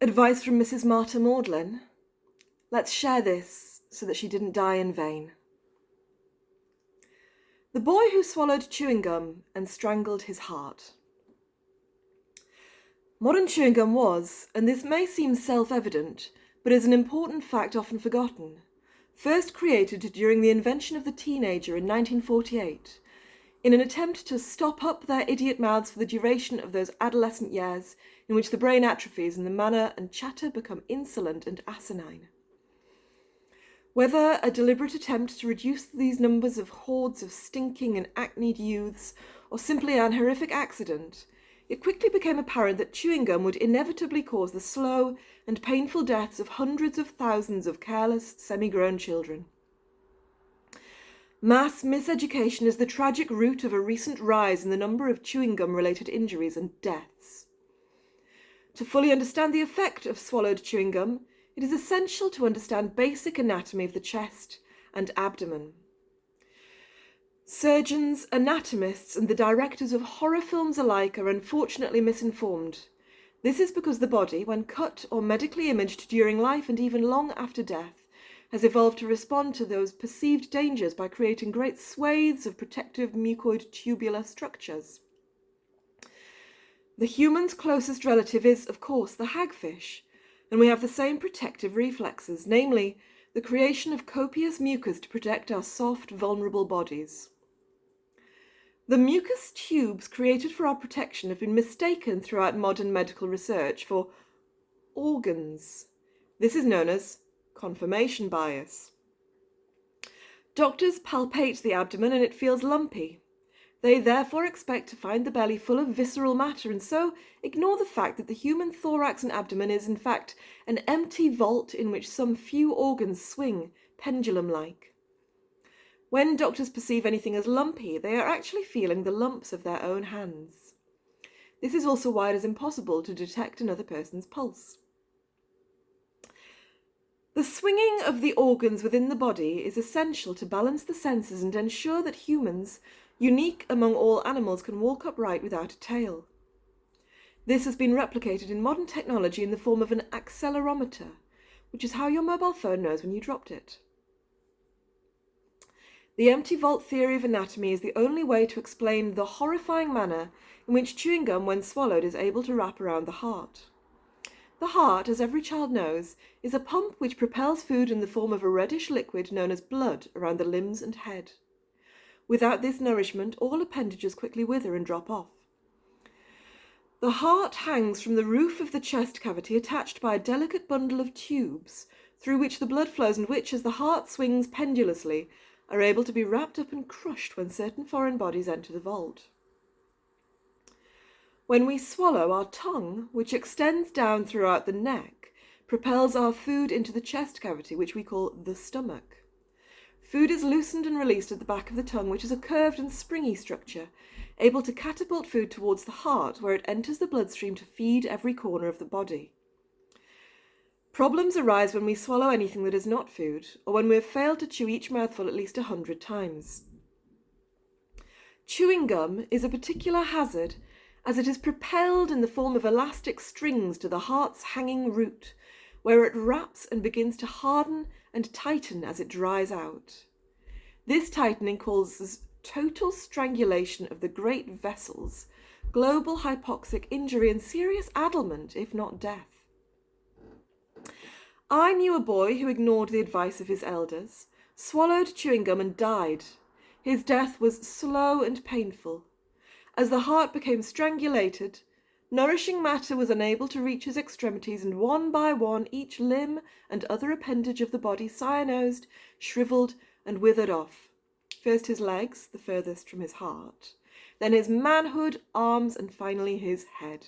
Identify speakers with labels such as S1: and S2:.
S1: Advice from Mrs. Marta Maudlin. Let's share this so that she didn't die in vain. The boy who swallowed chewing gum and strangled his heart. Modern chewing gum was, and this may seem self-evident, but is an important fact often forgotten, first created during the invention of the teenager in 1948, in an attempt to stop up their idiot mouths for the duration of those adolescent years in which the brain atrophies and the manner and chatter become insolent and asinine. Whether a deliberate attempt to reduce these numbers of hordes of stinking and acned youths, or simply an horrific accident, it quickly became apparent that chewing gum would inevitably cause the slow and painful deaths of hundreds of thousands of careless, semi-grown children. Mass miseducation is the tragic root of a recent rise in the number of chewing gum-related injuries and deaths. To fully understand the effect of swallowed chewing gum, it is essential to understand basic anatomy of the chest and abdomen. Surgeons, anatomists, and the directors of horror films alike are unfortunately misinformed. This is because the body, when cut or medically imaged during life and even long after death, has evolved to respond to those perceived dangers by creating great swathes of protective mucoid tubular structures. The human's closest relative is, of course, the hagfish, and we have the same protective reflexes, namely, the creation of copious mucus to protect our soft, vulnerable bodies. The mucus tubes created for our protection have been mistaken throughout modern medical research for organs. This is known as confirmation bias. Doctors palpate the abdomen and it feels lumpy. They therefore expect to find the belly full of visceral matter and so ignore the fact that the human thorax and abdomen is in fact an empty vault in which some few organs swing, pendulum-like. When doctors perceive anything as lumpy, they are actually feeling the lumps of their own hands. This is also why it is impossible to detect another person's pulse. The swinging of the organs within the body is essential to balance the senses and ensure that humans, unique among all animals, can walk upright without a tail. This has been replicated in modern technology in the form of an accelerometer, which is how your mobile phone knows when you dropped it. The empty vault theory of anatomy is the only way to explain the horrifying manner in which chewing gum, when swallowed, is able to wrap around the heart. The heart, as every child knows, is a pump which propels food in the form of a reddish liquid known as blood around the limbs and head. Without this nourishment, all appendages quickly wither and drop off. The heart hangs from the roof of the chest cavity attached by a delicate bundle of tubes through which the blood flows and which, as the heart swings pendulously, are able to be wrapped up and crushed when certain foreign bodies enter the vault. When we swallow, our tongue, which extends down throughout the neck, propels our food into the chest cavity, which we call the stomach. Food is loosened and released at the back of the tongue, which is a curved and springy structure, able to catapult food towards the heart, where it enters the bloodstream to feed every corner of the body. Problems arise when we swallow anything that is not food, or when we have failed to chew each mouthful at least 100 times. Chewing gum is a particular hazard, as it is propelled in the form of elastic strings to the heart's hanging root, where it wraps and begins to harden and tighten as it dries out. This tightening causes total strangulation of the great vessels, global hypoxic injury, and serious ailment, if not death. I knew a boy who ignored the advice of his elders, swallowed chewing gum and died. His death was slow and painful. As the heart became strangulated, nourishing matter was unable to reach his extremities, and one by one each limb and other appendage of the body cyanosed, shriveled, and withered off. First his legs, the furthest from his heart, then his manhood, arms, and finally his head.